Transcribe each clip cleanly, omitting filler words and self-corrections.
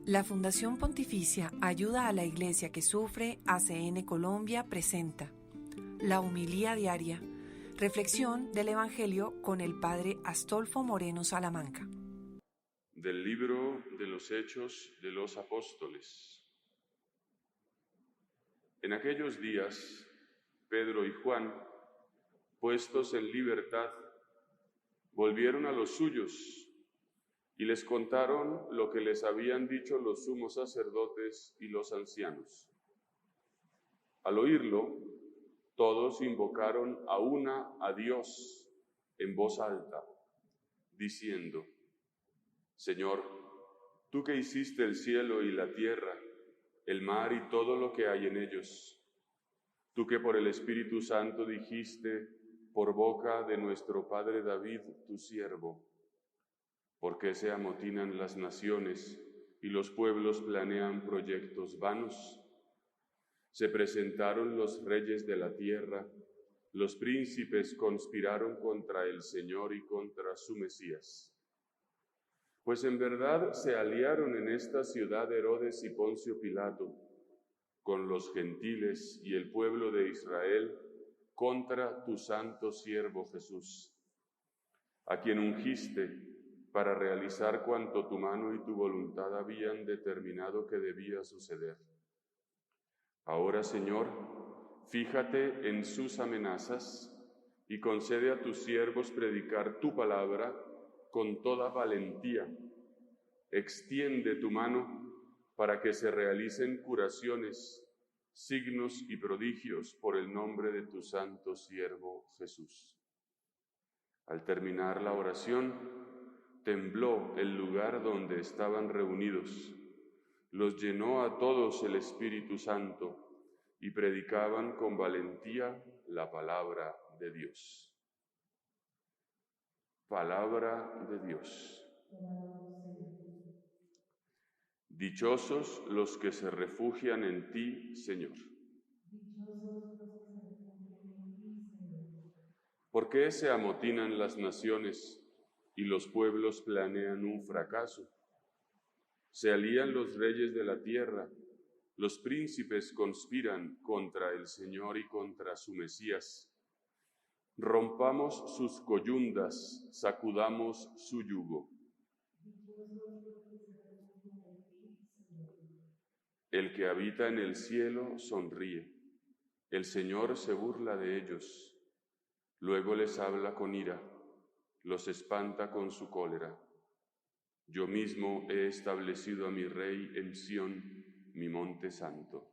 La Fundación Pontificia Ayuda a la Iglesia que Sufre, ACN Colombia, presenta La Homilía Diaria, reflexión del Evangelio con el Padre Astolfo Moreno Salamanca. Del libro de los Hechos de los Apóstoles. En aquellos días, Pedro y Juan, puestos en libertad, volvieron a los suyos y les contaron lo que les habían dicho los sumos sacerdotes y los ancianos. Al oírlo, todos invocaron a una a Dios en voz alta, diciendo: Señor, tú que hiciste el cielo y la tierra, el mar y todo lo que hay en ellos, tú que por el Espíritu Santo dijiste por boca de nuestro padre David, tu siervo, ¿por qué se amotinan las naciones y los pueblos planean proyectos vanos? Se presentaron los reyes de la tierra, los príncipes conspiraron contra el Señor y contra su Mesías. Pues en verdad se aliaron en esta ciudad Herodes y Poncio Pilato con los gentiles y el pueblo de Israel contra tu santo siervo Jesús, a quien ungiste para realizar cuanto tu mano y tu voluntad habían determinado que debía suceder. Ahora, Señor, fíjate en sus amenazas y concede a tus siervos predicar tu palabra con toda valentía. Extiende tu mano para que se realicen curaciones, signos y prodigios por el nombre de tu santo siervo Jesús. Al terminar la oración, tembló el lugar donde estaban reunidos. Los llenó a todos el Espíritu Santo y predicaban con valentía la palabra de Dios. Palabra de Dios. Dichosos los que se refugian en ti, Señor. ¿Por qué se amotinan las naciones y los pueblos planean un fracaso? Se alían los reyes de la tierra, los príncipes conspiran contra el Señor y contra su Mesías. Rompamos sus coyundas, sacudamos su yugo. El que habita en el cielo sonríe, el Señor se burla de ellos. Luego les habla con ira, los espanta con su cólera. Yo mismo he establecido a mi Rey en Sión, mi monte santo.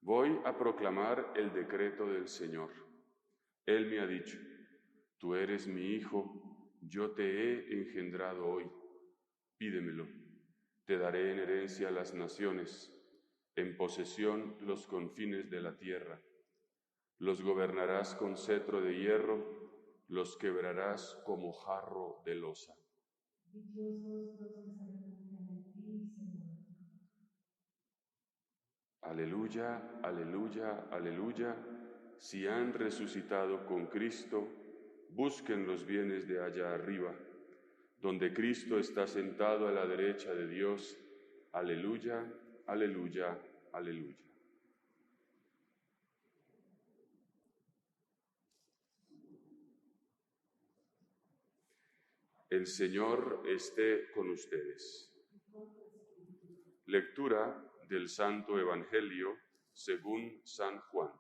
Voy a proclamar el decreto del Señor. Él me ha dicho: tú eres mi hijo, yo te he engendrado hoy. Pídemelo, te daré en herencia las naciones, en posesión los confines de la tierra. Los gobernarás con cetro de hierro, los quebrarás como jarro de loza. Aleluya, aleluya, aleluya. Si han resucitado con Cristo, busquen los bienes de allá arriba, donde Cristo está sentado a la derecha de Dios. Aleluya, aleluya, aleluya. El Señor esté con ustedes. Lectura del Santo Evangelio según San Juan.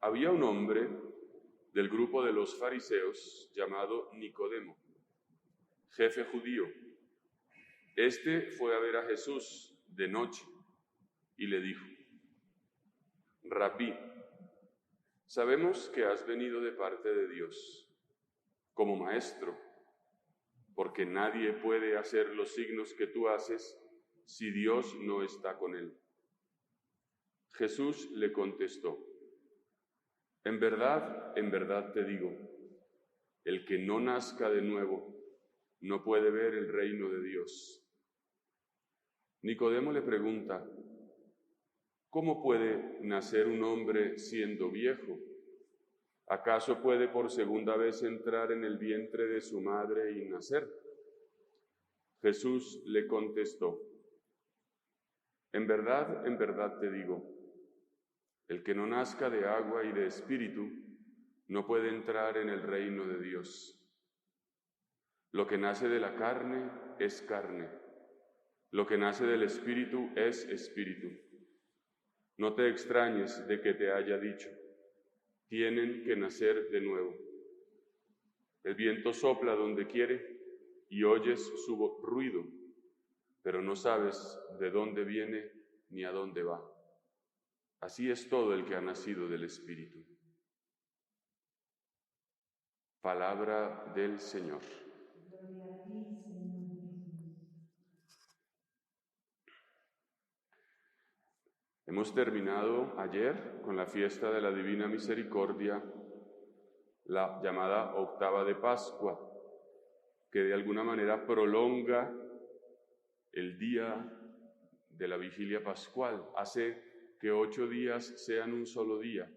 Había un hombre del grupo de los fariseos llamado Nicodemo, jefe judío. Este fue a ver a Jesús de noche y le dijo: Rabí, sabemos que has venido de parte de Dios como maestro, porque nadie puede hacer los signos que tú haces si Dios no está con él. Jesús le contestó: en verdad te digo, el que no nazca de nuevo no puede ver el reino de Dios. Nicodemo le pregunta: ¿Cómo puede nacer un hombre siendo viejo? ¿Acaso puede por segunda vez entrar en el vientre de su madre y nacer? Jesús le contestó: en verdad te digo, el que no nazca de agua y de espíritu no puede entrar en el reino de Dios. Lo que nace de la carne es carne, lo que nace del espíritu es espíritu. No te extrañes de que te haya dicho: tienen que nacer de nuevo. El viento sopla donde quiere y oyes su ruido, pero no sabes de dónde viene ni a dónde va. Así es todo el que ha nacido del Espíritu. Palabra del Señor. Gloria a ti, Señor Jesús. Hemos terminado ayer con la fiesta de la Divina Misericordia, la llamada octava de Pascua, que de alguna manera prolonga el día de la vigilia pascual, hace que 8 días sean un solo día,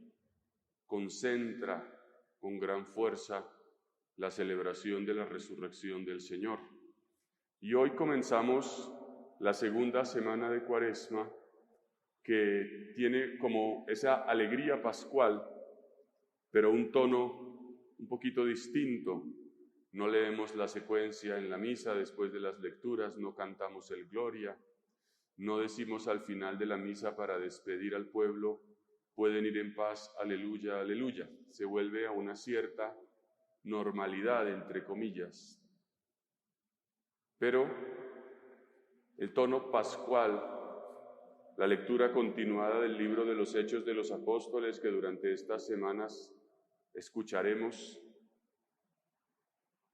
concentra con gran fuerza la celebración de la resurrección del Señor. Y hoy comenzamos la segunda semana de Cuaresma, que tiene como esa alegría pascual, pero un tono un poquito distinto. No leemos la secuencia en la misa después de las lecturas, no cantamos el Gloria, no decimos al final de la misa para despedir al pueblo: pueden ir en paz, aleluya, aleluya. Se vuelve a una cierta normalidad, entre comillas. Pero el tono pascual, la lectura continuada del libro de los Hechos de los Apóstoles que durante estas semanas escucharemos,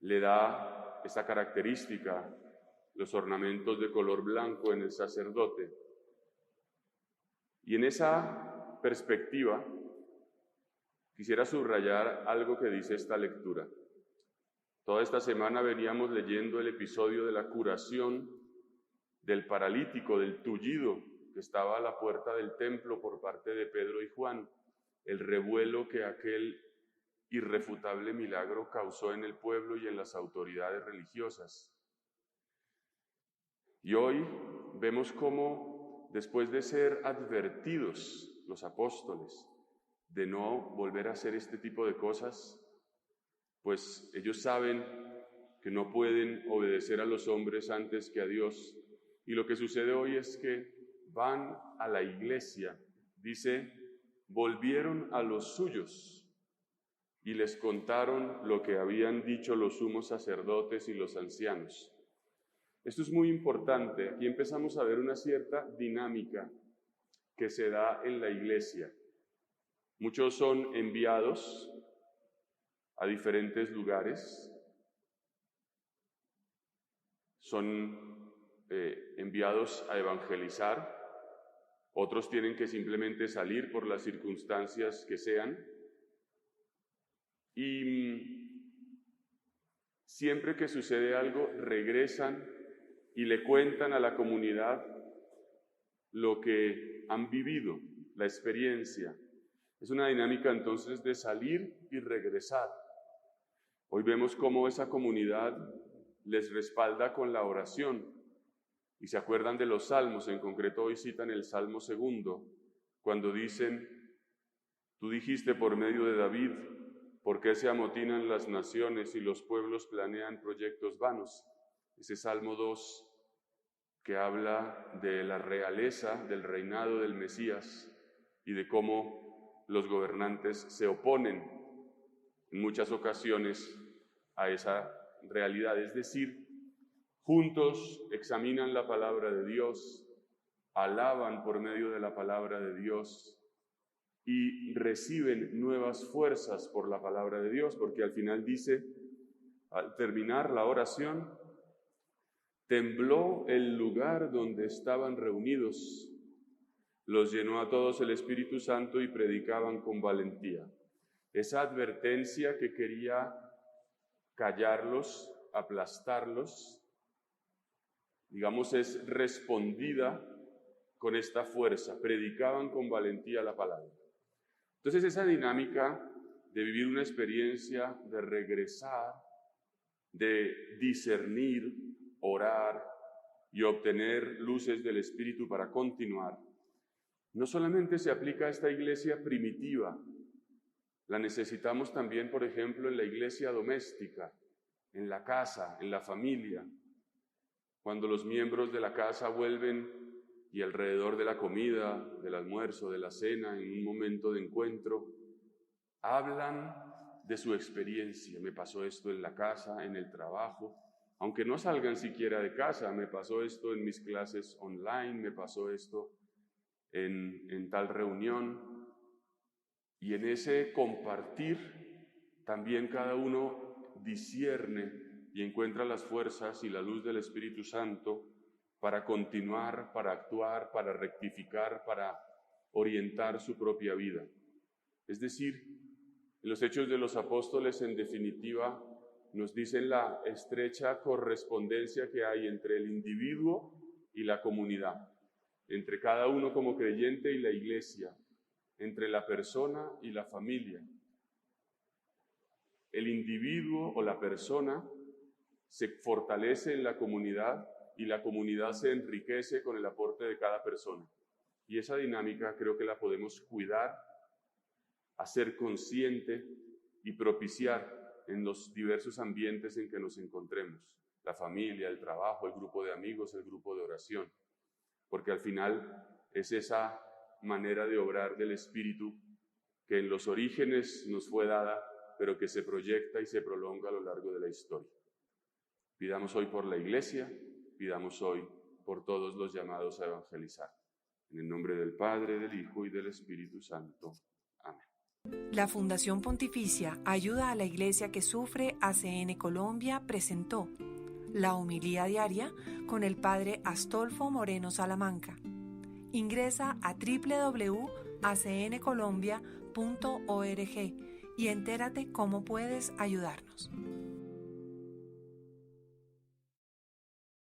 le da esa característica, los ornamentos de color blanco en el sacerdote. Y en esa perspectiva quisiera subrayar algo que dice esta lectura. Toda esta semana veníamos leyendo el episodio de la curación del paralítico, del tullido, que estaba a la puerta del templo por parte de Pedro y Juan, el revuelo que aquel irrefutable milagro causó en el pueblo y en las autoridades religiosas. Y hoy vemos cómo, después de ser advertidos los apóstoles de no volver a hacer este tipo de cosas, pues ellos saben que no pueden obedecer a los hombres antes que a Dios. Y lo que sucede hoy es que van a la iglesia, dice, volvieron a los suyos y les contaron lo que habían dicho los sumos sacerdotes y los ancianos. Esto es muy importante. Aquí empezamos a ver una cierta dinámica que se da en la iglesia. Muchos son enviados a diferentes lugares, son enviados a evangelizar, otros tienen que simplemente salir por las circunstancias que sean, y siempre que sucede algo regresan y le cuentan a la comunidad lo que han vivido, la experiencia. Es una dinámica entonces de salir y regresar. Hoy vemos cómo esa comunidad les respalda con la oración. Y se acuerdan de los salmos, en concreto hoy citan el Salmo 2, cuando dicen: tú dijiste por medio de David, ¿por qué se amotinan las naciones y los pueblos planean proyectos vanos? Ese Salmo 2 que habla de la realeza, del reinado del Mesías y de cómo los gobernantes se oponen en muchas ocasiones a esa realidad, es decir, juntos examinan la palabra de Dios, alaban por medio de la palabra de Dios y reciben nuevas fuerzas por la palabra de Dios, porque al final dice, al terminar la oración, tembló el lugar donde estaban reunidos, los llenó a todos el Espíritu Santo y predicaban con valentía. Esa advertencia que quería callarlos, aplastarlos, digamos, es respondida con esta fuerza, predicaban con valentía la palabra. Entonces esa dinámica de vivir una experiencia, de regresar, de discernir, orar y obtener luces del Espíritu para continuar, no solamente se aplica a esta iglesia primitiva, la necesitamos también, por ejemplo, en la iglesia doméstica, en la casa, en la familia. Cuando los miembros de la casa vuelven y alrededor de la comida, del almuerzo, de la cena, en un momento de encuentro, hablan de su experiencia. Me pasó esto en la casa, en el trabajo, aunque no salgan siquiera de casa. Me pasó esto en mis clases online, me pasó esto en tal reunión. Y en ese compartir, también cada uno discierne y encuentra las fuerzas y la luz del Espíritu Santo para continuar, para actuar, para rectificar, para orientar su propia vida. Es decir, en los Hechos de los Apóstoles, en definitiva, nos dicen la estrecha correspondencia que hay entre el individuo y la comunidad, entre cada uno como creyente y la iglesia, entre la persona y la familia. El individuo o la persona se fortalece en la comunidad y la comunidad se enriquece con el aporte de cada persona. Y esa dinámica creo que la podemos cuidar, hacer consciente y propiciar en los diversos ambientes en que nos encontremos. La familia, el trabajo, el grupo de amigos, el grupo de oración. Porque al final es esa manera de obrar del Espíritu que en los orígenes nos fue dada, pero que se proyecta y se prolonga a lo largo de la historia. Pidamos hoy por la Iglesia, pidamos hoy por todos los llamados a evangelizar. En el nombre del Padre, del Hijo y del Espíritu Santo. Amén. La Fundación Pontificia Ayuda a la Iglesia que Sufre ACN Colombia presentó la homilía diaria con el Padre Astolfo Moreno Salamanca. Ingresa a www.acncolombia.org y entérate cómo puedes ayudarnos.